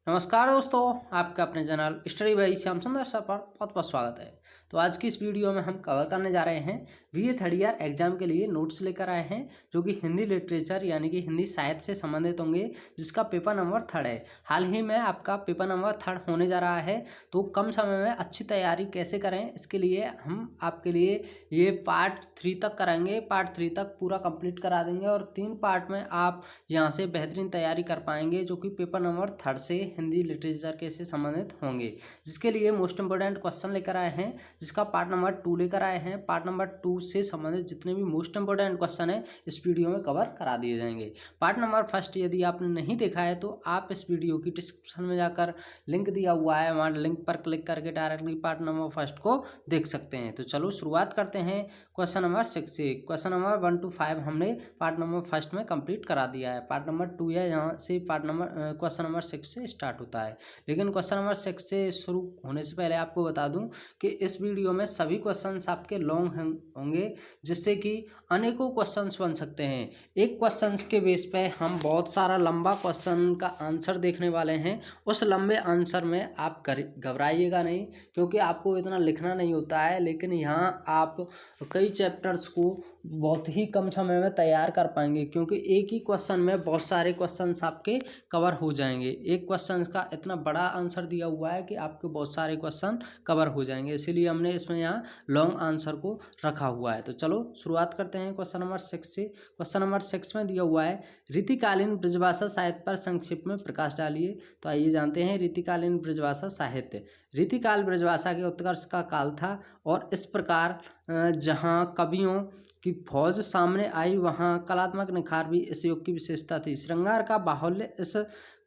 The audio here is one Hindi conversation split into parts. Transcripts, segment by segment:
नमस्कार दोस्तों, आपका अपने चैनल स्टडी बाई श्याम सुंदर सर पर बहुत बहुत स्वागत है। तो आज की इस वीडियो में हम कवर करने जा रहे हैं बीए थर्ड ईयर एग्जाम के लिए नोट्स लेकर आए हैं जो कि हिंदी लिटरेचर यानी कि हिंदी साहित्य से संबंधित होंगे, जिसका पेपर नंबर 3 है। हाल ही में आपका पेपर नंबर 3 होने जा रहा है, तो कम समय में अच्छी तैयारी कैसे करें इसके लिए हम आपके लिए ये पार्ट 3 तक कराएंगे। पार्ट 3 तक पूरा कंप्लीट करा देंगे और 3 पार्ट में आप यहाँ से बेहतरीन तैयारी कर पाएंगे जो कि पेपर नंबर 3 से हिंदी लिटरेचर के से संबंधित होंगे, जिसके लिए मोस्ट इंपोर्टेंट क्वेश्चन लेकर आए हैं, जिसका पार्ट नंबर 2 लेकर आए हैं। पार्ट नंबर 2 से संबंधित जितने भी मोस्ट इंपोर्टेंट क्वेश्चन है इस वीडियो में कवर करा दिए जाएंगे। पार्ट नंबर 1 यदि आपने नहीं देखा है तो आप इस वीडियो की डिस्क्रिप्शन में जाकर लिंक दिया हुआ है, वहाँ लिंक पर क्लिक करके डायरेक्टली पार्ट नंबर 1 को देख सकते हैं। तो चलो शुरुआत करते हैं क्वेश्चन नंबर 6 से। क्वेश्चन नंबर 1 to 5 हमने पार्ट नंबर 1 में कंप्लीट करा दिया है। पार्ट नंबर 2 है, यहाँ से क्वेश्चन नंबर 6 से स्टार्ट होता है। लेकिन क्वेश्चन नंबर 6 से शुरू होने से पहले आपको बता दूं कि इस वीडियो में सभी क्वेश्चंस आपके लॉन्ग होंगे, जिससे कि अनेकों क्वेश्चंस बन सकते हैं। एक क्वेश्चंस के बेस पे हम बहुत सारा लंबा क्वेश्चन का आंसर देखने वाले हैं। उस लंबे आंसर में आप घबराइएगा नहीं, क्योंकि आपको इतना लिखना नहीं होता है, लेकिन यहाँ आप कई चैप्टर्स को बहुत ही कम समय में तैयार कर पाएंगे, क्योंकि एक ही क्वेश्चन में बहुत सारे क्वेश्चंस आपके कवर हो जाएंगे। एक क्वेश्चन का इतना बड़ा आंसर दिया हुआ है कि आपके बहुत सारे क्वेश्चन कवर हो जाएंगे, इसीलिए हमने इसमें यहाँ लॉन्ग आंसर को रखा हुआ है। तो चलो शुरुआत करते हैं क्वेश्चन नंबर 6 से। क्वेश्चन नंबर 6 में दिया हुआ है, रीतिकालीन ब्रजभाषा साहित्य पर संक्षिप्त में प्रकाश डालिए। तो आइए जानते हैं रीतिकालीन ब्रजभाषा साहित्य। रीतिकाल ब्रजभाषा के उत्कर्ष का काल था और इस प्रकार जहाँ कवियों की फौज सामने आई वहाँ कलात्मक निखार भी इस युग की विशेषता थी। श्रृंगार का बाहुल्य इस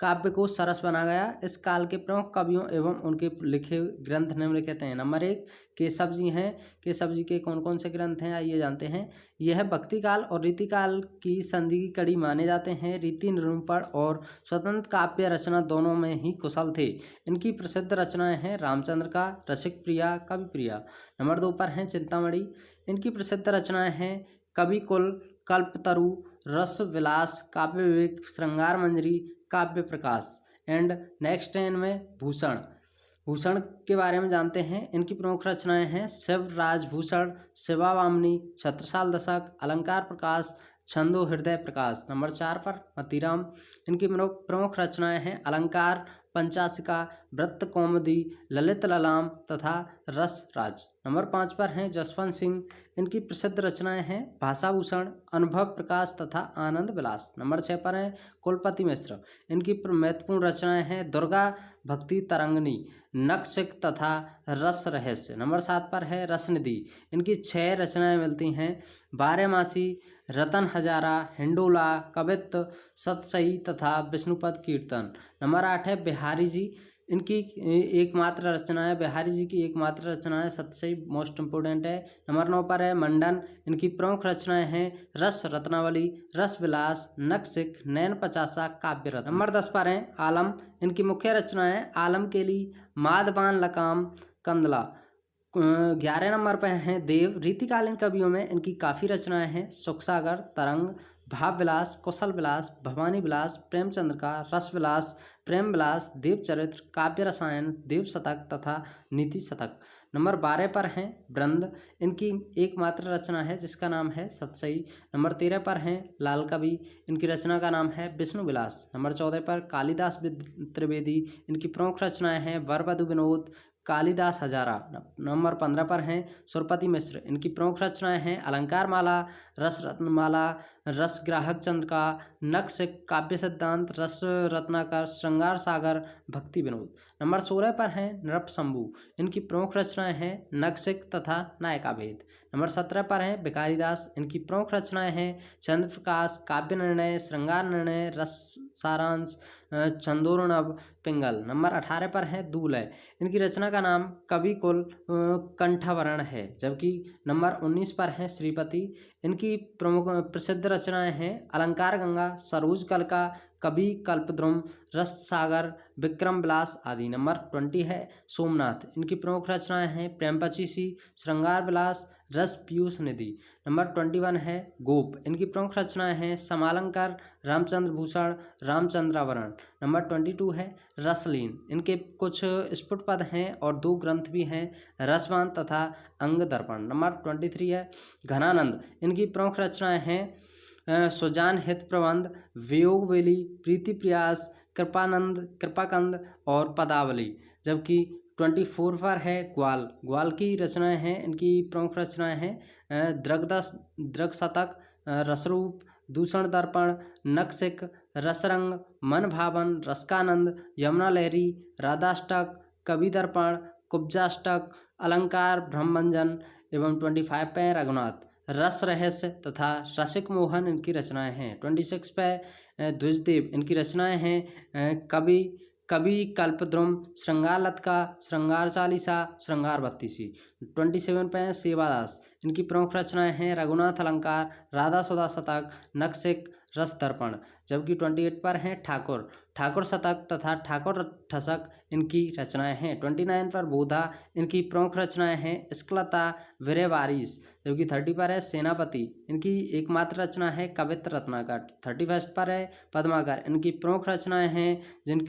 काव्य को सरस बना गया। इस काल के प्रमुख कवियों एवं उनके लिखे ग्रंथ निम्नलिखित हैं। नंबर 1 केशव जी हैं। केशव जी के कौन कौन से ग्रंथ हैं आइए जानते हैं। यह भक्ति काल और रीतिकाल की संधि की कड़ी माने जाते हैं। रीति निरूपण और स्वतंत्र काव्य रचना दोनों में ही कुशल थे। इनकी प्रसिद्ध रचनाएं हैं रामचंद्र का, रसिक प्रिया, कवि प्रिया। नंबर 2 पर हैं चिंतामणि। इनकी प्रसिद्ध रचनाएं हैं कवि कुल, कल्पतरु, रस विलास, काव्य विवेक, श्रृंगार मंजरी, काव्य प्रकाश। एंड नेक्स्ट 10 में भूषण। भूषण के बारे में जानते हैं। इनकी प्रमुख रचनाएं हैं शिव राजभूषण, शिवावामनी, छत्रसाल दशक, अलंकार प्रकाश, छंदो हृदय प्रकाश। नंबर 4 पर मतीराम। इनकी प्रमुख रचनाएं हैं अलंकार, पंचाशिका, वृत्त कौमुदी, ललित ललाम तथा रसराज। नंबर 5 पर हैं जसवंत सिंह। इनकी प्रसिद्ध रचनाएं हैं भाषाभूषण, अनुभव प्रकाश तथा आनंद विलास। नंबर 6 पर हैं कुलपति मिश्र। इनकी महत्वपूर्ण रचनाएं हैं दुर्गा भक्ति तरंगिनी, नक्शिक तथा रस रहस्य। नंबर 7 पर है रसनिधि। इनकी 6 रचनाएं मिलती हैं बारहमासी, रतन हजारा, हिंडोला, कवित्त, सतसई तथा विष्णुपद कीर्तन। नंबर 8 है बिहारी जी। इनकी एकमात्र रचना है, बिहारी जी की एकमात्र रचना है सतसई, मोस्ट इंपोर्टेंट है। नंबर 9 पर है मंडन। इनकी प्रमुख रचनाएं हैं रस रत्नावली, रस विलास, नक्शिक, नैन पचासा, काव्य रत्न। नंबर 10 पर है आलम। इनकी मुख्य रचनाएं आलम केली, मादबान लकाम, कंदला। 11 नंबर पर हैं देव। रीतिकालीन कवियों में इनकी काफ़ी रचनाएं हैं सुखसागर, तरंग, भाव विलास, कौशल विलास, भवानी विलास, प्रेमचंद्र का, रस विलास, प्रेम विलास, देवचरित्र, काव्य रसायन, देव शतक तथा नीति शतक। नंबर 12 पर हैं वृंद। इनकी एकमात्र रचना है जिसका नाम है सतसई। नंबर 13 पर हैं लाल कवि। इनकी रचना का नाम है विष्णु विलास। नंबर 14 पर कालिदास त्रिवेदी। इनकी प्रमुख रचनाएं हैं वरवधु विनोद, कालिदास हजारा। नंबर 15 पर हैं सुरपति मिश्र। इनकी प्रमुख रचनाएं हैं अलंकार माला, रस रत्नमाला, रस ग्राहक चंद्र का, नक्शिक, काव्य सिद्धांत, रस रत्नाकर, श्रृंगार सागर, भक्ति विनोद। नंबर 16 पर हैं नृपशंभु। इनकी प्रमुख रचनाएं हैं नक्शिक तथा नायका भेद। नंबर 17 पर हैं भिखारीदास। इनकी प्रमुख रचनाएं हैं चंद्र प्रकाश, काव्य निर्णय, श्रृंगार निर्णय, रस सारांश, छंदोर्णव, पिंगल। नंबर 18 पर है दूलय। इनकी रचना का नाम कवि कुल कंठवरण है। जबकि नंबर 19 पर है श्रीपति। इनकी प्रमुख प्रसिद्ध रचनाएं हैं अलंकार गंगा, सरोज कल का, कवि कल्पद्रुम, रस सागर, विक्रम विलास आदि। नंबर 20 है सोमनाथ, इनकी प्रमुख रचनाएं हैं प्रेम पचीसी, श्रृंगार विलास, रस पीयूष निधि। नंबर 21 है गोप, इनकी प्रमुख रचनाएं हैं समालंकार, रामचंद्र भूषण, रामचंद्रावरण। नंबर 22 है रसलीन, इनके कुछ स्फुट पद हैं और 2 ग्रंथ भी हैं, रसवान तथा अंग दर्पण। नंबर 23 है घनानंद, इनकी प्रमुख रचनाएं हैं सुजान हित प्रबंध, वियोग वेली, प्रीति प्रयास, कृपाकंद और पदावली। जबकि 24 पर है ग्वाल, ग्वाल की रचनाएं हैं, इनकी प्रमुख रचनाएं हैं दृग शतक, रसरूप, दूषण दर्पण, नखशिख, रसरंग, मन भावन, रसकानंद, यमुना लहरी, राधाष्टक, कवि दर्पण, कुब्जाष्टक, अलंकार, ब्रह्मंजन। एवं 25 पे रघुनाथ, रस रहस्य तथा रसिक मोहन इनकी रचनाएं हैं। 26 पे द्विजदेव, इनकी रचनाएं हैं कवि कल्पद्रुम, श्रृंगार लतका, श्रृंगार चालीसा, श्रृंगार बत्तीसी। 27 पे सेवादास, इनकी प्रमुख रचनाएं हैं रघुनाथ अलंकार, राधा सुधा शतक, नखशिख, रस दर्पण। जबकि 28 पर हैं ठाकुर शतक तथा ठाकुर ठसक, इनकी रचनाएं हैं। 29 पर बोधा, इनकी प्रमुख रचनाएं हैं स्क्लता, वीर्य वारिस। जबकि 30 पर है सेनापति, इनकी एकमात्र रचना है कवित्र रत्नाकर। 31 पर है पद्माकर, इनकी प्रमुख रचनाएं हैं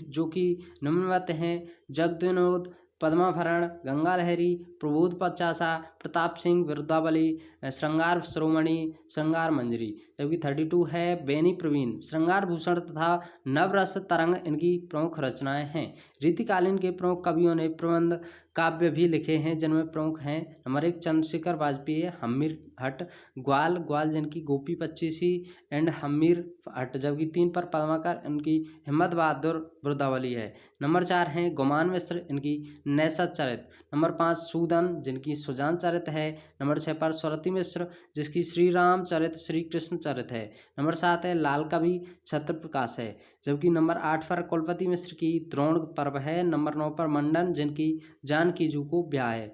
जो कि निम्नवत हैं जगविनोद, पद्माभरण, गंगा लहरी, प्रबोध पचासा, प्रताप सिंह, विरुद्धावली, श्रृंगार श्रोमणी, श्रृंगार मंजरी। जबकि 32 है बेनी प्रवीण, श्रृंगार भूषण तथा नवरस तरंग इनकी प्रमुख रचनाएं हैं। रीतिकालीन के प्रमुख कवियों ने प्रबंध काव्य भी लिखे हैं, जिनमें प्रमुख हैं नंबर 1 चंद्रशेखर वाजपेयी, हम्मीर हट, ग्वाल जिनकी गोपी पच्चीसी एंड हम्मीर हट। जबकि 3 पर पद्माकर, इनकी हिम्मत बहादुर वृद्धावली है। नंबर 4 हैं गुमान मिश्र, इनकी नैसत चरित। नंबर 5 सूदन, जिनकी सुजान चरित है। नंबर 6 पर स्वरती मिश्र, जिसकी श्री राम चरित, श्री कृष्ण चरित है। नंबर 7 है लाल कवि छत्र प्रकाश है। जबकि नंबर 8 पर कुलपति मिश्र की द्रोण पर्व है। नंबर 9 पर मंडन, जिनकी जानकी जू को ब्याह है।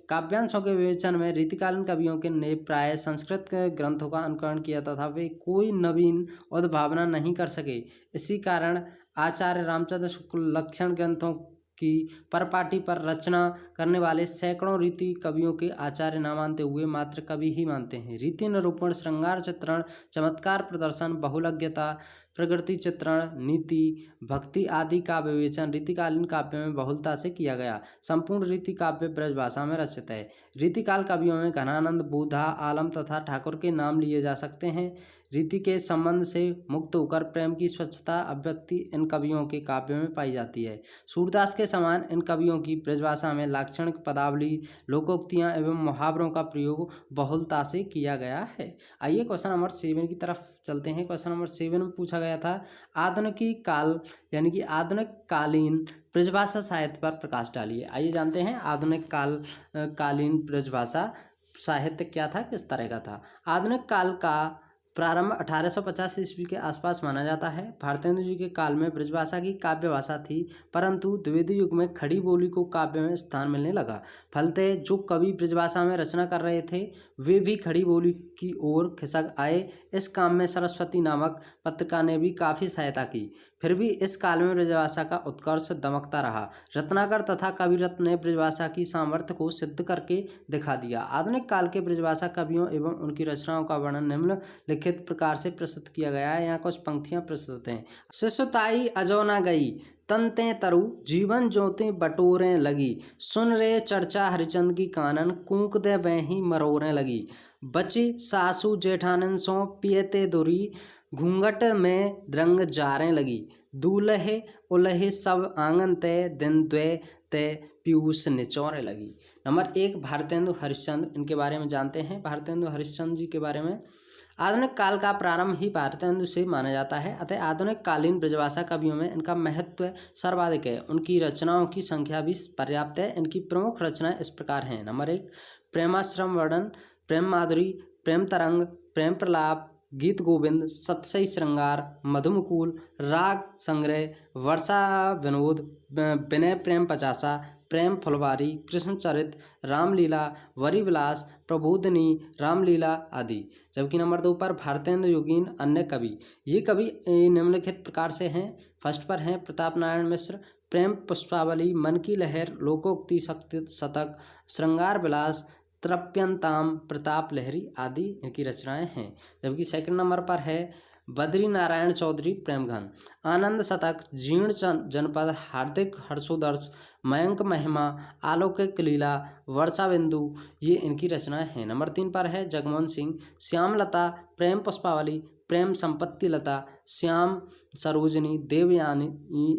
काव्यांशों के विवेचन में रीतिकालीन कवियों के ने प्राय संस्कृत के ग्रंथों का अनुकरण किया तथा वे कोई नवीन उद्भावना नहीं कर सके। इसी कारण आचार्य रामचंद्र शुक्ल लक्षण ग्रंथों की परपाटी पर रचना करने वाले सैकड़ों रीति कवियों के आचार्य न मानते हुए मात्र कवि ही मानते हैं। रीति निरूपण, श्रृंगार चित्रण, चमत्कार प्रदर्शन, बहुलज्ञता, प्रकृति चित्रण, नीति, भक्ति आदि का विवेचन रीतिकालीन काव्य में बहुलता से किया गया। संपूर्ण रीति काव्य ब्रजभाषा में रचित है। रीतिकाल कवियों में घनानंद, बोधा, आलम तथा ठाकुर के नाम लिए जा सकते हैं। रीति के संबंध से मुक्त होकर प्रेम की स्वच्छता अभिव्यक्ति इन कवियों के काव्य में पाई जाती है। सूरदास के समान इन कवियों की ब्रजभाषा में लाक्षणिक पदावली, लोकोक्तियाँ एवं मुहावरों का प्रयोग बहुलता से किया गया है। आइए क्वेश्चन नंबर 7 की तरफ चलते हैं। क्वेश्चन नंबर 7 में पूछा गया था आधुनिकी काल यानी कि आधुनिक कालीन ब्रजभाषा साहित्य पर प्रकाश डालिए। आइए जानते हैं आधुनिक कालीन ब्रजभाषा साहित्य क्या था, किस तरह का था। आधुनिक काल का प्रारंभ 1850 ईस्वी के आसपास माना जाता है। भारतेंदु जी के काल में ब्रजभाषा की काव्य भाषा थी, परंतु द्विवेदी युग में खड़ी बोली को काव्य में स्थान मिलने लगा। फलते जो कवि ब्रजभाषा में रचना कर रहे थे वे भी खड़ी बोली की ओर खिसक आए। इस काम में सरस्वती नामक पत्रिका ने भी काफ़ी सहायता की। फिर भी इस काल में ब्रजभाषा का उत्कर्ष दमकता रहा। रत्नाकर तथा कविरत्न ने ब्रजभाषा की सामर्थ्य को सिद्ध करके दिखा दिया। आधुनिक काल के ब्रजभाषा कवियों एवं उनकी रचनाओं का वर्णन निम्नलिखित प्रकार से प्रस्तुत किया गया है। यहाँ कुछ पंक्तियां प्रस्तुत हैं। शिशुताई अजो न गई, तनते तरु जीवन ज्योति बटोरें लगी। सुन रे चर्चा हरिचंद की कानन, कूक दे वहीं मरोरें लगी। बची सासू जेठानन सो पियते दुरी, घूंघट में द्रंग जारें लगी। दूल्हे उल्हे सब आंगन ते, दिन द्वे ते पीयूष निचोरे लगी। नंबर 1 भारतेंदु हरिश्चंद्र, इनके बारे में जानते हैं। भारतेंदु हरिश्चंद्र जी के बारे में आधुनिक काल का प्रारंभ ही भारतेंदु से माना जाता है, अतः आधुनिक कालीन ब्रजभाषा कवियों में इनका महत्व सर्वाधिक है। उनकी रचनाओं की संख्या भी पर्याप्त है। इनकी प्रमुख रचनाएं इस प्रकार हैं। नंबर 1 प्रेमाश्रम वर्णन, प्रेम माधुरी, प्रेम तरंग, प्रेम प्रलाप, गीत गोविंद, सतसई श्रृंगार, मधुमुकुल, राग संग्रह, वर्षा विनोद, विनय प्रेम पचासा, प्रेम फुलवारी, कृष्णचरित, रामलीला, वरिविलास, प्रबोधिनी, रामलीला आदि। जबकि नंबर 2 पर भारतेंद्र योगीन अन्य कवि। ये कवि निम्नलिखित प्रकार से हैं। फर्स्ट पर हैं प्रताप नारायण मिश्र, प्रेम पुष्पावली, मन की लहर, लोकोक्ति शतक, श्रृंगार विलास, तृप्यंताम, प्रताप लहरी आदि इनकी रचनाएं हैं। जबकि सेकंड नंबर पर है बद्री नारायण चौधरी, प्रेमघन, आनंद शतक, जीर्ण जनपद, हार्दिक हर्षोदर्श, मयंक महिमा, अलौकिक लीला, वर्षा बिंदु, ये इनकी रचनाएं हैं। नंबर 3 पर है जगमोहन सिंह, श्यामलता, प्रेम पुष्पावली, प्रेम संपत्ति लता, श्याम सरोजनी, देवयानी,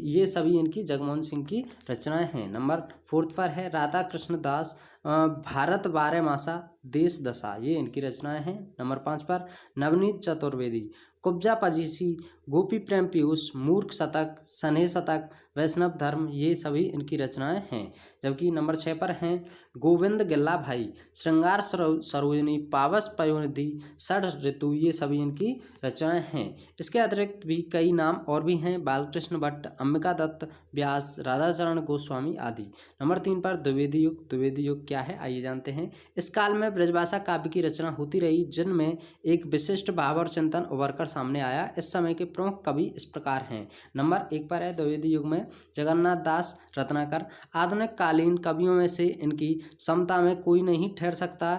ये सभी इनकी जगमोहन सिंह की रचनाएं हैं। नंबर 4 पर है राधा कृष्ण दास, भारत बारहमासा, देश दशा, ये इनकी रचनाएं हैं। नंबर 5 पर नवनीत चतुर्वेदी, कुब्जा पजीसी, गोपी प्रेम पीयूष, मूर्ख शतक, सनेह शतक, वैष्णव धर्म, ये सभी इनकी रचनाएं हैं। जबकि नंबर 6 पर हैं गोविंद गिल्ला भाई, श्रृंगार सरोजनी, पावस पयोनिधि, षड ऋतु, ये सभी इनकी रचनाएं हैं। इसके अतिरिक्त भी कई नाम और भी हैं, बालकृष्ण भट्ट, अंबिका दत्त, व्यास, राधाचरण गोस्वामी आदि। नंबर 3 पर द्विवेदी युग। द्विवेदी युग क्या है आइए जानते हैं। इस काल में ब्रजभाषा काव्य की रचना होती रही, जिनमें एक विशिष्ट भाव और चिंतन उभर कर सामने आया। इस समय के प्रमुख कवि इस प्रकार हैं। नंबर 1 पर है द्विवेदी युग में जगन्नाथ दास रत्नाकर। आधुनिक कालीन कवियों में से इनकी समता में कोई नहीं ठहर सकता।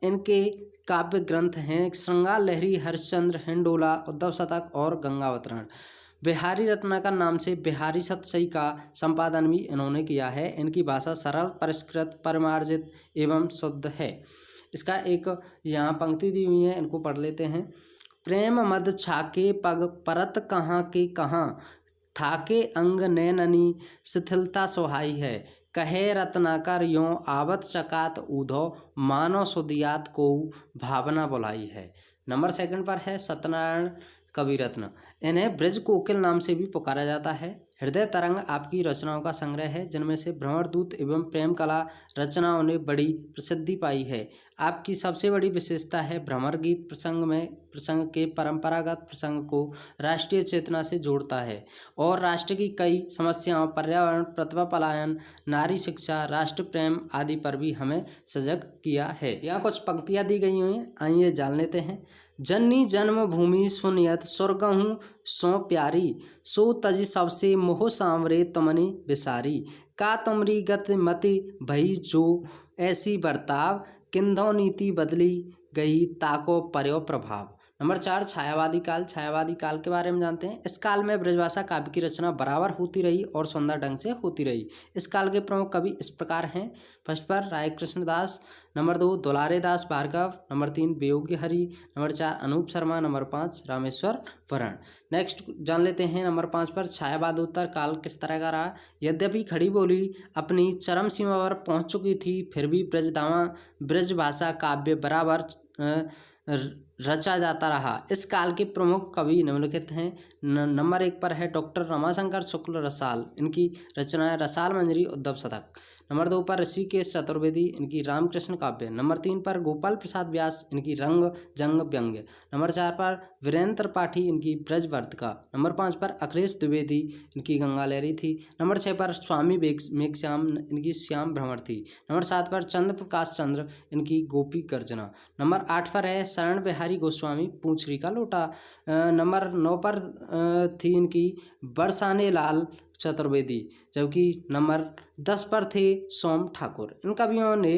इनके काव्य ग्रंथ हैं श्रृंगार लहरी, हरिश्चंद्र, हिंडोला, उद्धव शतक और गंगावतरण। बिहारी रत्नाकर नाम से बिहारी सतसई का संपादन भी इन्होंने किया है। इनकी भाषा सरल, परिष्कृत, परिमार्जित एवं शुद्ध है। इसका एक यहाँ पंक्ति दी हुई है, इनको पढ़ लेते हैं। प्रेम मद छाके पग, परत कहाँ के कहाँ, थाके अंग नैननी, शिथिलता सुहाई है। कहे रत्नाकर यों आवत चकात ऊधो, मानो सुदियात को भावना बुलाई है। नंबर 2 पर है सत्यनारायण कविरत्न। इन्हें ब्रज कोकिल नाम से भी पुकारा जाता है। हृदय तरंग आपकी रचनाओं का संग्रह है, जिनमें से भ्रमर दूत एवं प्रेम कला रचनाओं ने बड़ी प्रसिद्धि पाई है। आपकी सबसे बड़ी विशेषता है भ्रमर गीत प्रसंग के परंपरागत प्रसंग को राष्ट्रीय चेतना से जोड़ता है और राष्ट्र की कई समस्याओं, पर्यावरण, प्रतिभा पलायन, नारी शिक्षा, राष्ट्र प्रेम आदि पर भी हमें सजग किया है। यहाँ कुछ पंक्तियाँ दी गई हुई हैं, आइए जान लेते हैं। जननी जन्मभूमि सुनियत स्वर्गहूँ सो प्यारी, सो तज सबसे मोह सांवरे तुमने बिसारी। का तुमरी गति मति भई जो ऐसी बर्ताव, किंधो नीति बदली गई ताको पर्यो प्रभाव। नंबर 4 छायावादी काल। छायावादी काल के बारे में जानते हैं। इस काल में ब्रजभाषा काव्य की रचना बराबर होती रही और सुंदर ढंग से होती रही। इस काल के प्रमुख कवि इस प्रकार हैं। फर्स्ट पर राय कृष्ण दास, नंबर 2 दुलारे दास Bhargava, number 3 Viyogi Hari, number 4 Anoop Sharma, number 5 Rameshwar वरण। नेक्स्ट जान लेते हैं नंबर 5 पर छायावादोत्तर काल किस तरह का रहा। यद्यपि खड़ी बोली अपनी चरम सीमा पर पहुंच चुकी थी, फिर भी ब्रजभाषा काव्य बराबर रचा जाता रहा। इस काल के प्रमुख कवि निम्नलिखित हैं। नंबर 1 पर है डॉक्टर रमाशंकर शुक्ल रसाल, इनकी रचनाएं रसाल मंजरी, उद्धव शतक। नंबर 2 पर ऋषिकेश चतुर्वेदी, इनकी रामकृष्ण काव्य। नंबर 3 पर गोपाल प्रसाद व्यास, इनकी रंग जंग व्यंग्य। नंबर 4 पर वीरेंद्र त्रिपाठी, इनकी ब्रजवर्तिका। नंबर 5 पर अखिलेश द्विवेदी, इनकी गंगा लहरी थी। नंबर 6 पर स्वामी मेघश्याम, इनकी श्याम भ्रमर थी। नंबर 7 पर चंद्र प्रकाश चंद्र, इनकी गोपी गर्जना। नंबर 8 पर है शरण बिहारी गोस्वामी, पूंछरी का लोटा। नंबर 9 पर थी इनकी बरसाने लाल चतुर्वेदी, जबकि नंबर 10 पर थे सोम ठाकुर। इन कवियों ने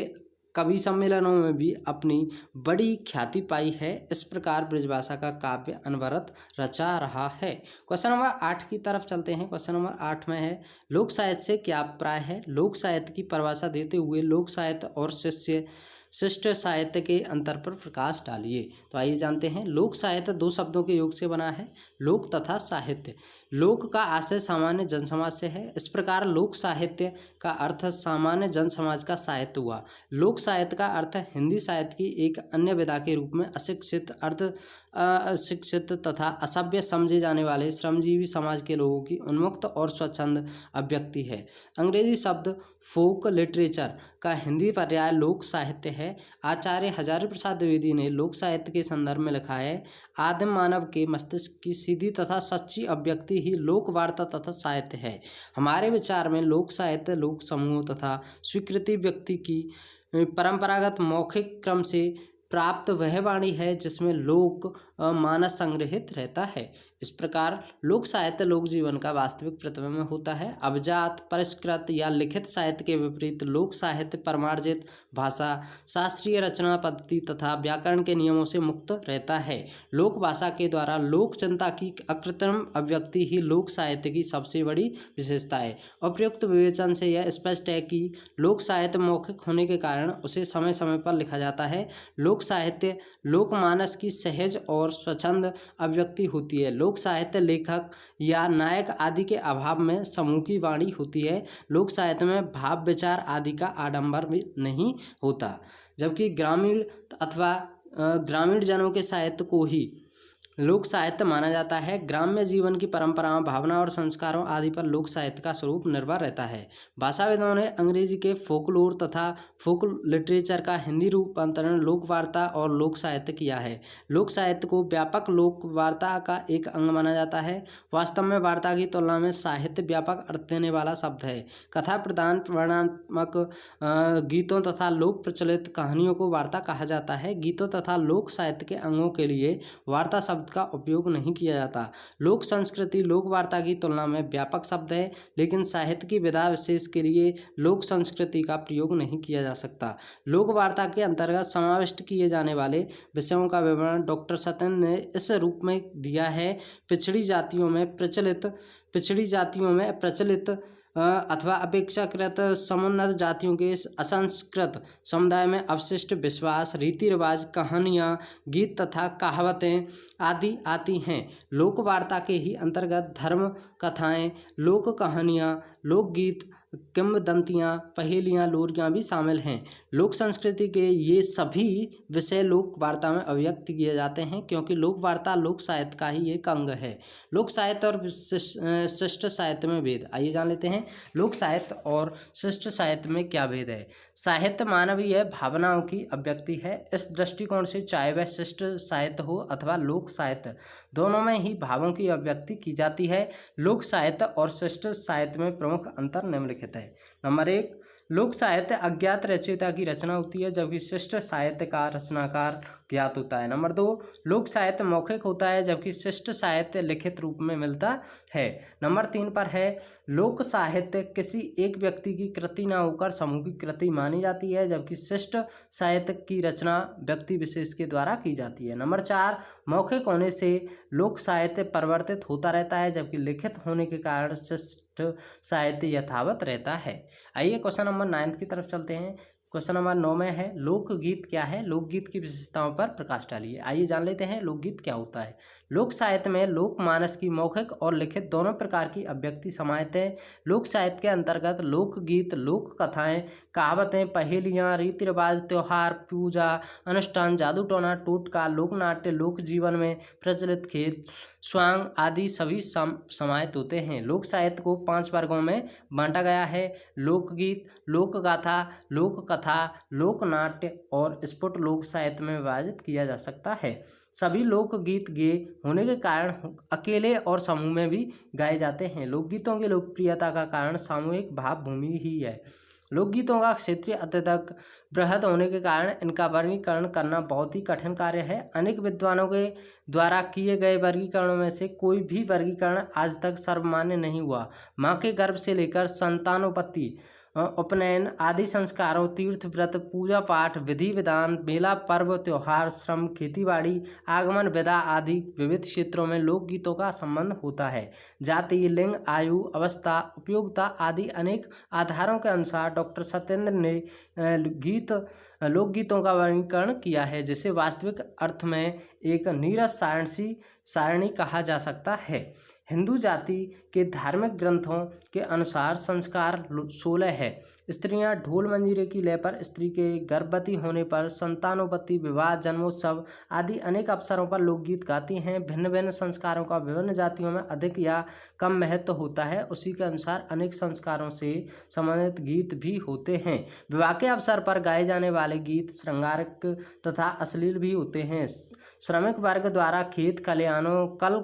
कवि सम्मेलनों में भी अपनी बड़ी ख्याति पाई है। इस प्रकार ब्रजभाषा का काव्य अनवरत रचा रहा है। क्वेश्चन नंबर 8 की तरफ चलते हैं। क्वेश्चन नंबर 8 में है लोक साहित्य से क्या अभिप्राय है। लोक साहित्य की परिभाषा देते हुए लोक साहित्य और शिष्ट साहित्य के अंतर पर प्रकाश डालिए। तो आइए जानते हैं। लोक साहित्य 2 शब्दों के योग से बना है। लोक तथा साहित्य। लोक का आशय सामान्य जनसमाज से है। इस प्रकार लोक साहित्य का अर्थ सामान्य जनसमाज का साहित्य हुआ। लोक साहित्य का अर्थ हिंदी साहित्य की एक अन्य विधा के रूप में अशिक्षित तथा असभ्य समझे जाने वाले श्रमजीवी समाज के लोगों की उन्मुक्त और स्वच्छंद अभिव्यक्ति है। अंग्रेजी शब्द फोक लिटरेचर का हिंदी पर्याय लोक साहित्य है। आचार्य हजारी प्रसाद द्विवेदी ने लोक साहित्य के संदर्भ में लिखा है, आदिम मानव के मस्तिष्क की सीधी तथा सच्ची अभिव्यक्ति ही लोक वार्ता तथा साहित्य है। हमारे विचार में लोक साहित्य लोक समूह तथा स्वीकृति व्यक्ति की परंपरागत मौखिक क्रम से प्राप्त वह वाणी है जिसमें लोक मानस संग्रहित रहता है। इस प्रकार लोक साहित्य लोक जीवन का वास्तविक प्रतिबिंब होता है। अभिजात, परिष्कृत या लिखित साहित्य के विपरीत लोक साहित्य परमार्जित भाषा, शास्त्रीय रचना पद्धति तथा व्याकरण के नियमों से मुक्त रहता है। लोक भाषा के द्वारा लोक चिंता की अकृत्रिम अभिव्यक्ति ही लोक साहित्य की सबसे बड़ी विशेषता है। उपयुक्त विवेचन से यह स्पष्ट है कि लोक साहित्य मौखिक होने के कारण उसे समय समय पर लिखा जाता है। लोक साहित्य लोकमानस की सहज और स्वच्छंद अभिव्यक्ति होती है। लोक साहित्य लेखक या नायक आदि के अभाव में समूह की वाणी होती है। लोक साहित्य में भाव विचार आदि का आडंबर भी नहीं होता, जबकि ग्रामीण जनों के साहित्य को ही लोक साहित्य माना जाता है। ग्राम्य जीवन की परंपराओं, भावना और संस्कारों आदि पर लोक साहित्य का स्वरूप निर्भर रहता है। भाषाविदों ने अंग्रेजी के फोकलोर तथा फोक लिटरेचर का हिंदी रूपांतरण लोक वार्ता और लोक साहित्य किया है। लोक साहित्य को व्यापक लोक वार्ता का एक अंग माना जाता है। वास्तव में वार्ता की तुलना में साहित्य व्यापक अर्थ देने वाला शब्द है। कथा प्रधान वर्णनात्मक गीतों तथा लोक प्रचलित कहानियों को वार्ता कहा जाता है। गीतों तथा लोक साहित्य के अंगों के लिए वार्ता शब्द का उपयोग नहीं किया जाता। लोक संस्कृति लोक वार्ता की तुलना में व्यापक शब्द है, लेकिन साहित्य की विधा विशेष के लिए लोक संस्कृति का प्रयोग नहीं किया जा सकता। लोक वार्ता के अंतर्गत समाविष्ट किए जाने वाले विषयों का विवरण डॉक्टर सत्येंद्र ने इस रूप में दिया है। पिछड़ी जातियों में प्रचलित अथवा अपेक्षाकृत समुन्नत जातियों के असंस्कृत समुदाय में अवशिष्ट विश्वास, रीति रिवाज, कहानियाँ, गीत तथा कहावतें आदि आती हैं। लोक वार्ता के ही अंतर्गत धर्म कथाएं, लोक कहानियाँ, लोकगीत, किंवदंतियाँ, पहेलियाँ, लोरियाँ भी शामिल हैं। लोक संस्कृति के ये सभी विषय लोक वार्ता में अभिव्यक्त किए जाते हैं, क्योंकि लोक वार्ता लोक साहित्य का ही एक अंग है। लोक साहित्य और शिष्ट साहित्य में भेद, आइए जान लेते हैं लोक साहित्य और शिष्ट साहित्य में क्या भेद है। साहित्य मानवीय भावनाओं की अभिव्यक्ति है। इस दृष्टिकोण से चाहे वह शिष्ट साहित्य हो अथवा लोक साहित्य, दोनों में ही भावों की अभिव्यक्ति की जाती है। लोक साहित्य और शिष्ट साहित्य में प्रमुख अंतर निम्नलिखित है। नंबर 1, लोक साहित्य अज्ञात रचयिता की रचना होती है, जबकि शिष्ट साहित्य का रचनाकार ज्ञात होता है। नंबर 2, लोक साहित्य मौखिक होता है, जबकि शिष्ट साहित्य लिखित रूप में मिलता है। नंबर 3 पर है, लोक साहित्य किसी एक व्यक्ति की कृति न होकर समूह की कृति मानी जाती है, जबकि शिष्ट साहित्य की रचना व्यक्ति विशेष के द्वारा की जाती है। नंबर 4, मौखिक होने से लोक साहित्य परिवर्तित होता रहता है, जबकि लिखित होने के कारण शिष्ट साहित्य यथावत रहता है। आइए क्वेश्चन नंबर 9 की तरफ चलते हैं। क्वेश्चन नंबर 9 में है, लोकगीत क्या है? लोकगीत की विशेषताओं पर प्रकाश डालिए। आइए जान लेते हैं लोकगीत क्या होता है। लोक साहित्य में लोकमानस की मौखिक और लिखित दोनों प्रकार की अभिव्यक्ति समाहित है। लोक साहित्य के अंतर्गत लोकगीत, लोक कथाएं, कहावतें, पहेलियाँ, रीति रिवाज, त्योहार, पूजा, अनुष्ठान, जादू टोना, टोटका, लोकनाट्य, लोक जीवन में प्रचलित खेल, स्वांग आदि सभी समाहित होते हैं। लोक साहित्य को 5 वर्गों में बांटा गया है: लोकगीत, लोकगाथा, लोककथा, लोकनाट्य और स्फुट लोक साहित्य में विभाजित किया जा सकता है। सभी लोकगीत गे होने के कारण अकेले और समूह में भी गाए जाते हैं। लोकगीतों की लोकप्रियता का कारण सामूहिक भाव भूमि ही है। लोकगीतों का क्षेत्रीय अत्यधिक बृहद होने के कारण इनका वर्गीकरण करना बहुत ही कठिन कार्य है। अनेक विद्वानों के द्वारा किए गए वर्गीकरणों में से कोई भी वर्गीकरण आज तक सर्वमान्य नहीं हुआ। माँ के गर्भ से लेकर संतानोत्पत्ति उपनयन आदि संस्कारों, तीर्थ व्रत, पूजा पाठ, विधि विधान, मेला, पर्व त्योहार, श्रम, खेतीबाड़ी, आगमन, विदा आदि विविध क्षेत्रों में लोकगीतों का संबंध होता है। जाति, लिंग, आयु, अवस्था, उपयोगिता आदि अनेक आधारों के अनुसार डॉक्टर सत्येंद्र ने लोकगीतों का वर्गीकरण किया है, जिसे वास्तविक अर्थ में एक नीरस सारणी कहा जा सकता है। हिंदू जाति के धार्मिक ग्रंथों के अनुसार संस्कार 16 है। स्त्रियां ढोल मंजीरे की लय पर, स्त्री के गर्भवती होने पर, संतानोपत्ति, विवाह, जन्मोत्सव आदि अनेक अवसरों पर लोकगीत गाती हैं। भिन्न भिन्न संस्कारों का विभिन्न जातियों में अधिक या कम महत्व होता है। उसी के अनुसार अनेक संस्कारों से संबंधित गीत भी होते हैं। विवाह के अवसर पर गाए जाने वाले गीत श्रृंगारक तथा अश्लील भी होते हैं। श्रमिक वर्ग द्वारा खेत खलिहानों, कल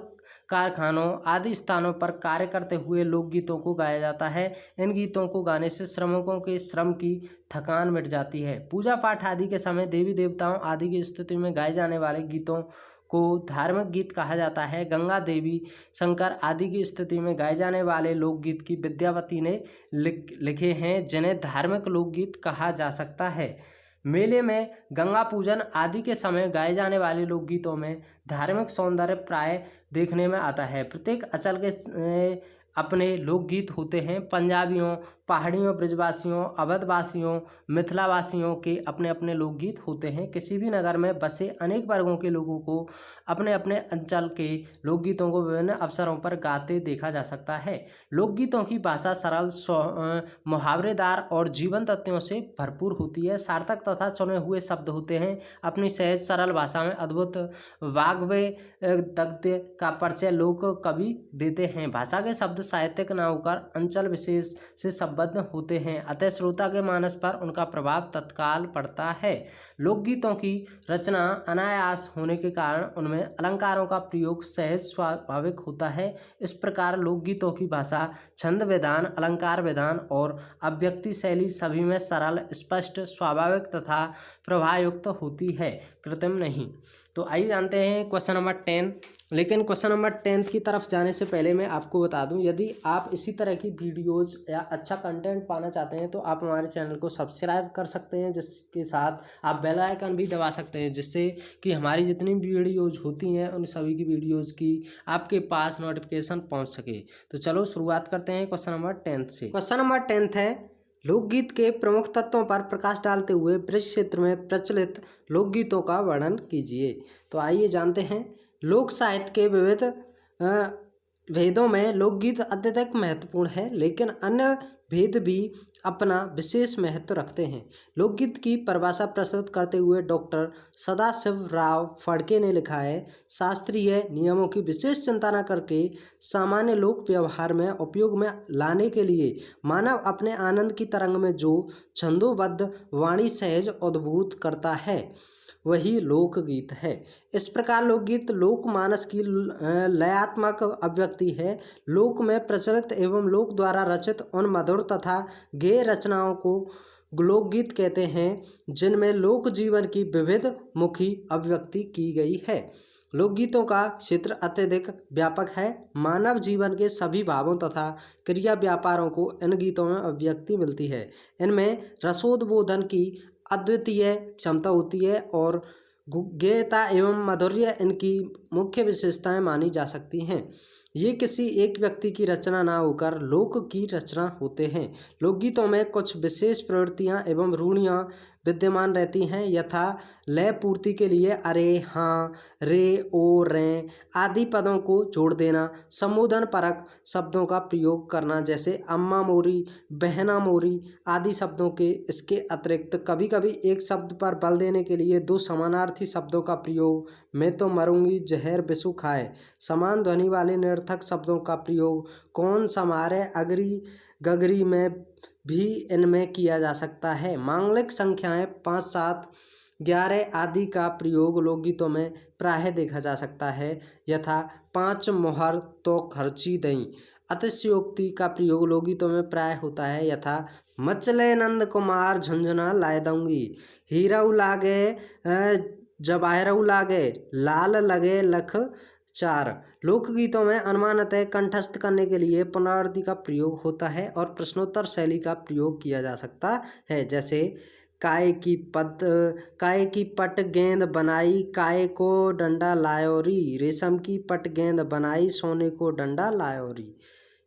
कारखानों आदि स्थानों पर कार्य करते हुए लोकगीतों को गाया जाता है। इन गीतों को गाने से श्रमिकों के श्रम की थकान मिट जाती है। पूजा पाठ आदि के समय देवी देवताओं आदि की स्तुति में गाए जाने वाले गीतों को धार्मिक गीत कहा जाता है। गंगा देवी, शंकर आदि की स्तुति में गाए जाने वाले लोकगीत की विद्यावती ने लिखे हैं, जिन्हें धार्मिक लोकगीत कहा जा सकता है। मेले में गंगा पूजन आदि के समय गाए जाने वाले लोकगीतों में धार्मिक सौंदर्य प्राय देखने में आता है। प्रत्येक अंचल के अपने लोकगीत होते हैं। पंजाबियों, पहाड़ियों, ब्रजवासियों, अवधवासियों, मिथिलावासियों के अपने अपने लोकगीत होते हैं। किसी भी नगर में बसे अनेक वर्गों के लोगों को अपने अपने अंचल के लोकगीतों को विभिन्न अवसरों पर गाते देखा जा सकता है। लोकगीतों की भाषा सरल, मुहावरेदार और जीवन तथ्यों से भरपूर होती है। सार्थक तथा चुने हुए शब्द होते हैं। अपनी सहज सरल भाषा में अद्भुत वाग्मय दग्ध का परिचय लोक कवि देते हैं। भाषा के शब्द साहित्यिक न होकर अंचल विशेष से संबद्ध होते हैं, अतः श्रोता के मानस पर उनका प्रभाव तत्काल पड़ता है। लोकगीतों की रचना अनायास होने के कारण उनमें अलंकारों का प्रयोग सहज स्वाभाविक होता है। इस प्रकार लोकगीतों की भाषा, छंद विधान, अलंकार विधान और अभिव्यक्ति शैली सभी में सरल, स्पष्ट, स्वाभाविक तथा प्रभावयुक्त होती है, कृत्रिम नहीं। तो आइए जानते हैं क्वेश्चन नंबर 10। लेकिन क्वेश्चन नंबर 10 की तरफ जाने से पहले मैं आपको बता दूं, यदि आप इसी तरह की वीडियोज़ या अच्छा कंटेंट पाना चाहते हैं तो आप हमारे चैनल को सब्सक्राइब कर सकते हैं, जिसके साथ आप बेल आइकन भी दबा सकते हैं, जिससे कि हमारी जितनी वीडियोज़ होती हैं उन सभी की वीडियोज़ की आपके पास नोटिफिकेशन पहुँच सके। तो चलो शुरुआत करते हैं क्वेश्चन नंबर 10 से। क्वेश्चन नंबर 10 है, लोकगीत के प्रमुख तत्वों पर प्रकाश डालते हुए ब्रज क्षेत्र में प्रचलित लोकगीतों का वर्णन कीजिए। तो आइए जानते हैं। लोक साहित्य के विविध भेदों में लोकगीत अत्यधिक महत्वपूर्ण है, लेकिन अन्य भेद भी अपना विशेष महत्व रखते हैं। लोकगीत की परिभाषा प्रस्तुत करते हुए डॉक्टर सदाशिवराव फड़के ने लिखा है, शास्त्रीय नियमों की विशेष चिंता न करके सामान्य लोक व्यवहार में उपयोग में लाने के लिए मानव अपने आनंद की तरंग में जो छंदोबद्ध वाणी सहज उद्भूत करता है वही लोकगीत है। इस प्रकार लोकगीत लोकमानस की लयात्मक अभिव्यक्ति है। लोक में प्रचलित एवं लोक द्वारा रचित उन मधुर तथा गेय रचनाओं को लोकगीत कहते हैं, जिनमें लोक जीवन की विविध मुखी अभिव्यक्ति की गई है। लोकगीतों का क्षेत्र अत्यधिक व्यापक है। मानव जीवन के सभी भावों तथा क्रिया व्यापारों को इन गीतों में अभिव्यक्ति मिलती है। इनमें रसोद्बोधन की अद्वितीय क्षमता होती है और गेयता एवं माधुर्य इनकी मुख्य विशेषताएं मानी जा सकती हैं। ये किसी एक व्यक्ति की रचना ना होकर लोक की रचना होते हैं। लोकगीतों में कुछ विशेष प्रवृत्तियां एवं रूढ़ियां विद्यमान रहती हैं, यथा लय पूर्ति के लिए अरे, हाँ, रे, ओ, रे आदि पदों को जोड़ देना, संबोधन परक शब्दों का प्रयोग करना, जैसे अम्मा मोरी, बहना मोरी आदि शब्दों के। इसके अतिरिक्त कभी कभी एक शब्द पर बल देने के लिए दो समानार्थी शब्दों का प्रयोग, मैं तो मरूंगी जहर बिसु खाए, समान ध्वनि वाले निरर्थक शब्दों का प्रयोग, कौन समारे, अगरी, गगरी में भी इनमें किया जा सकता है। मांगलिक संख्याएं 5, 7, 11 आदि का प्रयोग लोकगीतों में प्रायः देखा जा सकता है, यथा 5 मोहर तो खर्ची दई। अतिशयोक्ति का प्रयोग लोकगीतों में प्रायः होता है, यथा मचले नंद कुमार झुंझुना लाए दूंगी, हीराऊ लागे जवाहरऊ लागे, लाल लगे लख चार। लोकगीतों में अनुमानतः कंठस्थ करने के लिए पुनरावृत्ति का प्रयोग होता है और प्रश्नोत्तर शैली का प्रयोग किया जा सकता है। जैसे काय की पट गेंद बनाई, काय को डंडा लायो री, रेशम की पट गेंद बनाई, सोने को डंडा लायो री।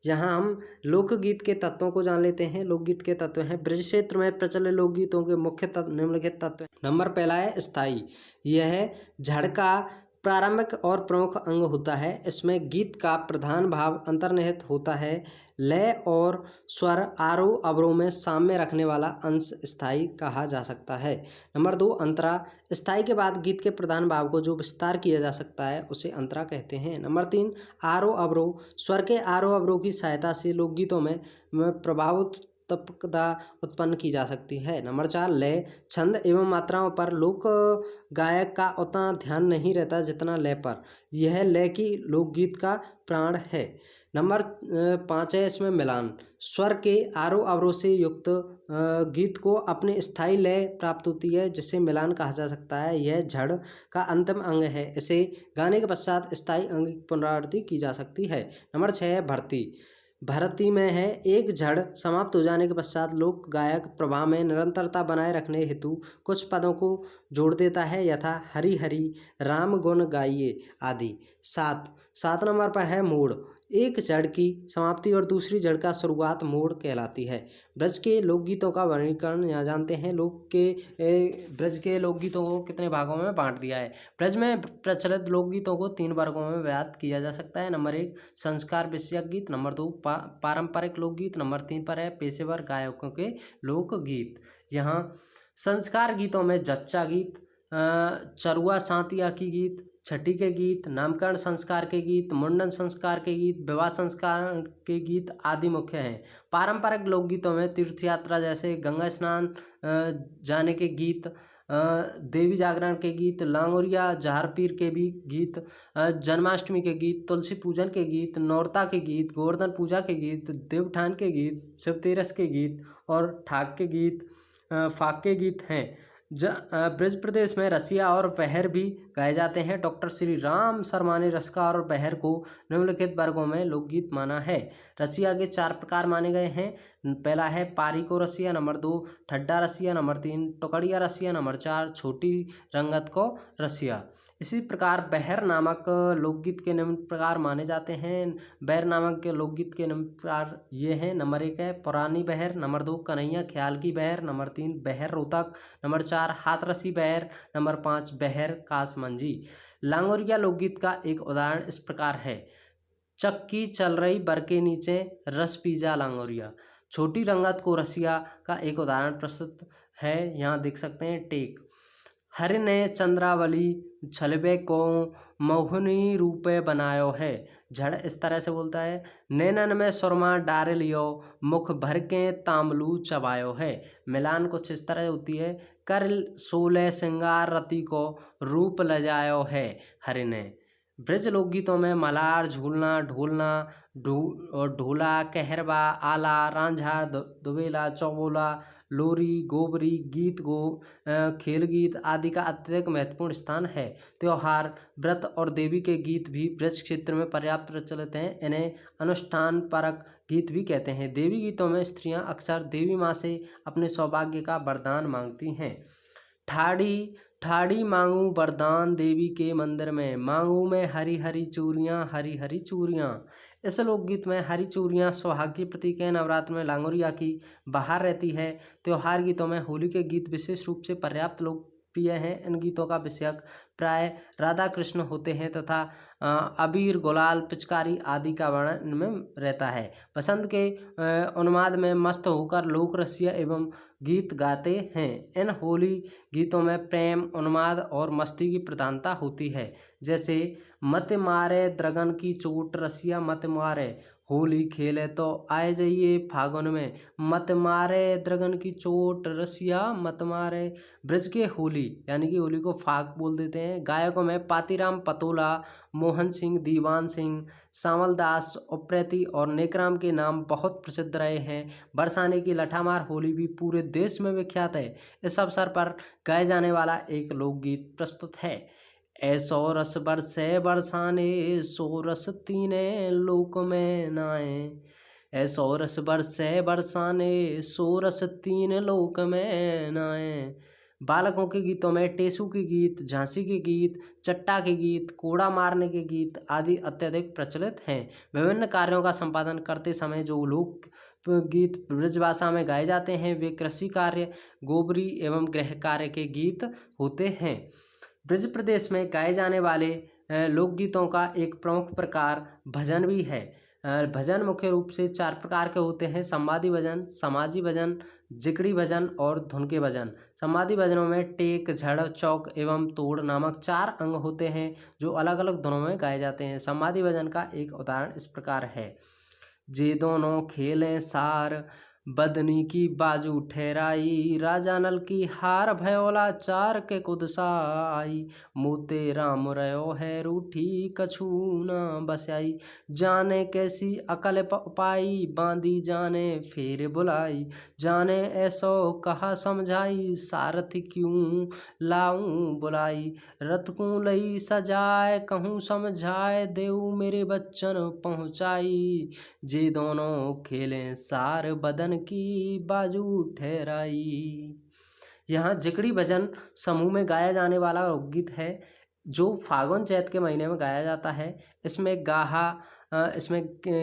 यहाँ हम लोकगीत के तत्वों को जान लेते हैं। लोकगीत के तत्व हैं, ब्रज क्षेत्र में प्रचलित लोकगीतों के मुख्य तत्व निम्नलिखित तत्व। नंबर पहला है स्थाई। यह झड़ का प्रारंभिक और प्रमुख अंग होता है। इसमें गीत का प्रधान भाव अंतर्निहित होता है। लय और स्वर आरोह अवरोह में साम्य रखने वाला अंश स्थाई कहा जा सकता है। नंबर 2 अंतरा। स्थाई के बाद गीत के प्रधान भाव को जो विस्तार किया जा सकता है उसे अंतरा कहते हैं। नंबर 3 आरोह अवरोह। स्वर के आरोह अवरोह की सहायता से लोकगीतों में प्रभावित उत्पदा उत्पन्न की जा सकती है। नंबर 4 लय। छंद एवं मात्राओं पर लोक गायक का उतना ध्यान नहीं रहता जितना लय पर। यह लय की लोकगीत का प्राण है। नंबर 5 है इसमें मिलान। स्वर के आरोह अवरोह से युक्त गीत को अपने स्थायी लय प्राप्त होती है जिसे मिलान कहा जा सकता है। यह झड़ का अंतिम अंग है। इसे गाने के पश्चात स्थायी अंग की पुनरावृत्ति की जा सकती है। नंबर 6 है भरती। भरती में है एक झड़ समाप्त हो जाने के पश्चात लोक गायक प्रवाह में निरंतरता बनाए रखने हेतु कुछ पदों को जोड़ देता है, यथा हरि हरि, राम गुण गाइए आदि। 7 नंबर पर है मोड़। एक जड़ की समाप्ति और दूसरी जड़ का शुरुआत मोड़ कहलाती है। ब्रज के लोकगीतों का वर्गीकरण यहाँ जानते हैं। ब्रज के लोकगीतों को कितने भागों में बांट दिया है। ब्रज में प्रचलित लोकगीतों को 3 वर्गों में व्यक्त किया जा सकता है। नंबर 1 संस्कार विषयक गीत, नंबर 2 पारंपरिक लोकगीत, नंबर 3 पर है पेशेवर गायकों के लोकगीत। यहाँ संस्कार गीतों में जच्चा गीत, चरुआ सांतिया की गीत, छठी के गीत, नामकरण संस्कार के गीत, मुंडन संस्कार के गीत, विवाह संस्कार के गीत आदि मुख्य हैं। पारंपरिक लोकगीतों में तीर्थ यात्रा जैसे गंगा स्नान जाने के गीत, देवी जागरण के गीत, लांगोरिया जहार पीर के भी गीत, जन्माष्टमी के गीत, तुलसी पूजन के गीत, नौरता के गीत, गोवर्धन पूजा के गीत, देवठान के गीत, शिवतेरस के गीत और ठाक के गीत, फाक के गीत हैं। ब्रज प्रदेश में रसिया और बहर भी गाए जाते हैं। डॉक्टर श्री राम शर्मा ने रसिका और बहर को निम्नलिखित वर्गों में लोकगीत माना है। रसिया के 4 प्रकार माने गए हैं। पहला है पारी को रसिया, नंबर 2 ठड्डा रसिया, नंबर 3 टुकड़िया रसिया, नंबर 4 छोटी रंगत को रसिया। इसी प्रकार बहर नामक लोकगीत के निम्न प्रकार माने जाते हैं। बहर नामक के लोकगीत के निम्न प्रकार ये हैं। नंबर 1 है पुरानी बहर, नंबर 2 कन्हैया ख्याल की बहर, नंबर 3 बहर रोहतक, नंबर 4 हाथरसी बहर, नंबर 5 बहर कासमंजी। लांगोरिया लोकगीत का एक उदाहरण इस प्रकार है। चक्की चल रही बर के नीचे, रस पीजा लांगोरिया। छोटी रंगत को रसिया का एक उदाहरण प्रस्तुत है, यहाँ देख सकते हैं। टेक हरि ने चंद्रावली छलबे को मोहनी रूपे बनायो है। झड़ इस तरह से बोलता है। नैनन में सुरमा डार लियो, मुख भर के तांबलू चबायो है। मिलान कुछ इस तरह होती है। कर सोले श्रृंगार रति को रूप लजायो है हरि ने। ब्रज लोकगीतों में मलार, झूलना, ढोलना, ढोला, कहरबा, आला, रांझा, दुबेला, चौबोला, लोरी, गोबरी, खेल गीत आदि का अत्यधिक महत्वपूर्ण स्थान है। त्योहार, व्रत और देवी के गीत भी ब्रज क्षेत्र में पर्याप्त प्रचलित हैं। इन्हें अनुष्ठान परक गीत भी कहते हैं। देवी गीतों में स्त्रियां अक्सर देवी माँ से अपने सौभाग्य का वरदान मांगती हैं। ठाड़ी मांगू वरदान देवी के मंदिर में, मांगू में हरी हरी चूड़ियाँ, हरी हरी चूड़ियाँ। इस लोकगीत में हरी चूड़ियाँ सौभाग्य की प्रतीक है। नवरात्र में लांगोरिया की बहार रहती है। त्योहार गीतों में होली के गीत विशेष रूप से पर्याप्त लोकप्रिय हैं। इन गीतों का विषयक प्राय राधा कृष्ण होते हैं तथा अबीर, गुलाल, पिचकारी आदि का वर्णन इनमें रहता है। बसंत के उन्माद में मस्त होकर लोक रसिया एवं गीत गाते हैं। इन होली गीतों में प्रेम, उन्माद और मस्ती की प्रधानता होती है। जैसे मत मारे द्रगन की चोट रसिया मत मारे, होली खेले तो आए जाइए फागुन में, मत मारे द्रगन की चोट रसिया मत मारे। ब्रज के होली यानी कि होली को फाग बोल देते हैं। गायकों में पातीराम पतोला, मोहन सिंह, दीवान सिंह, सावल दास, उप्रेती और नेकराम के नाम बहुत प्रसिद्ध रहे हैं। बरसाने की लठामार होली भी पूरे देश में विख्यात है। इस अवसर पर गाए जाने वाला एक लोकगीत प्रस्तुत है। ऐसो रस बरसे बरसाने, सो रस तीने लोक में नाए। ऐसो रस बरसे बरसाने, सो रस तीन लोक में नाए। बालकों के गीतों में टेसू के गीत, झांसी के गीत, चट्टा के गीत, कोड़ा मारने के गीत आदि अत्यधिक प्रचलित हैं। विभिन्न कार्यों का संपादन करते समय जो लोक गीत ब्रजभाषा में गाए जाते हैं वे कृषि कार्य, गोबरी एवं गृह कार्य के गीत होते हैं। ब्रज प्रदेश में गाए जाने वाले लोकगीतों का एक प्रमुख प्रकार भजन भी है। भजन मुख्य रूप से 4 प्रकार के होते हैं: संवादी भजन, समाजी भजन, जिगड़ी भजन और धुन के भजन। संवादी भजनों में टेक, झड़, चौक एवं तोड़ नामक 4 अंग होते हैं जो अलग अलग धुनों में गाए जाते हैं। संवादी भजन का एक उदाहरण इस प्रकार है: जे दोनों खेलें सार, बदनी की बाजू ठहराई, राजा नल की हार भयोला, चार के कुदसा आई, मोते राम रयो है रूठी, कछु न बस्याई, जाने कैसी अकल पाई, बांधी जाने फेर बुलाई, जाने ऐसो कहा समझाई, सारथ क्यों लाऊं बुलाई, रथ को लई सजाए, कहूँ समझाए, देऊ मेरे बच्चन पहुँचाई, जे दोनों खेलें सार, बदन की बाजू ठहराई। यहाँ जिगड़ी भजन समूह में गाया जाने वाला लोकगीत है जो फागुन चैत के महीने में गाया जाता है। इसमें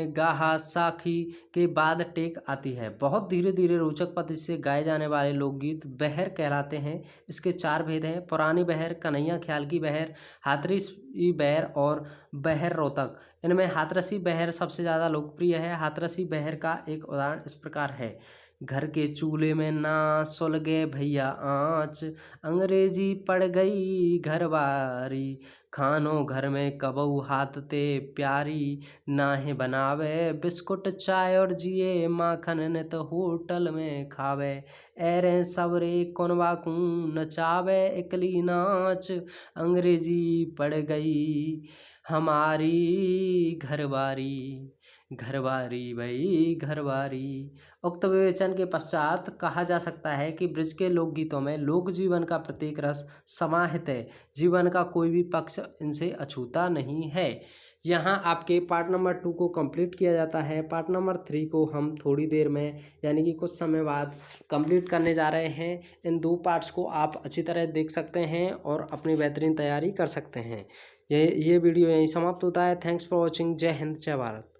गाहा साखी के बाद टेक आती है। बहुत धीरे धीरे रोचक पद्धति से गाए जाने वाले लोकगीत बहर कहलाते हैं। इसके 4 भेद हैं: पुरानी बहर, कन्हैया ख्याल की बहर, हाथरसी बहर और बहर रोहतक। इनमें हाथरसी बहर सबसे ज़्यादा लोकप्रिय है। हाथरसी बहर का एक उदाहरण इस प्रकार है: घर के चूल्हे में ना सुलगे भैया आँच, अंग्रेजी पड़ गई घरवारी, खानो घर में कबऊ हाथ ते प्यारी, नाहे बनावे बिस्कुट चाय और जिए माखन नित होटल में खावे, एरे सबरे कुनवा कून नचावे, इकली नाच अंग्रेजी पड़ गई हमारी घरवारी, घरवारी भाई घरवारी। उक्त विवेचन के पश्चात कहा जा सकता है कि ब्रज के लोकगीतों में लोक जीवन का प्रत्येक रस समाहित है। जीवन का कोई भी पक्ष इनसे अछूता नहीं है। यहाँ आपके पार्ट नंबर 2 को कंप्लीट किया जाता है। पार्ट नंबर 3 को हम थोड़ी देर में यानी कि कुछ समय बाद कंप्लीट करने जा रहे हैं। इन 2 पार्ट्स को आप अच्छी तरह देख सकते हैं और अपनी बेहतरीन तैयारी कर सकते हैं। ये वीडियो यहीं समाप्त होता है। Thanks for watching. जय हिंद, जय भारत।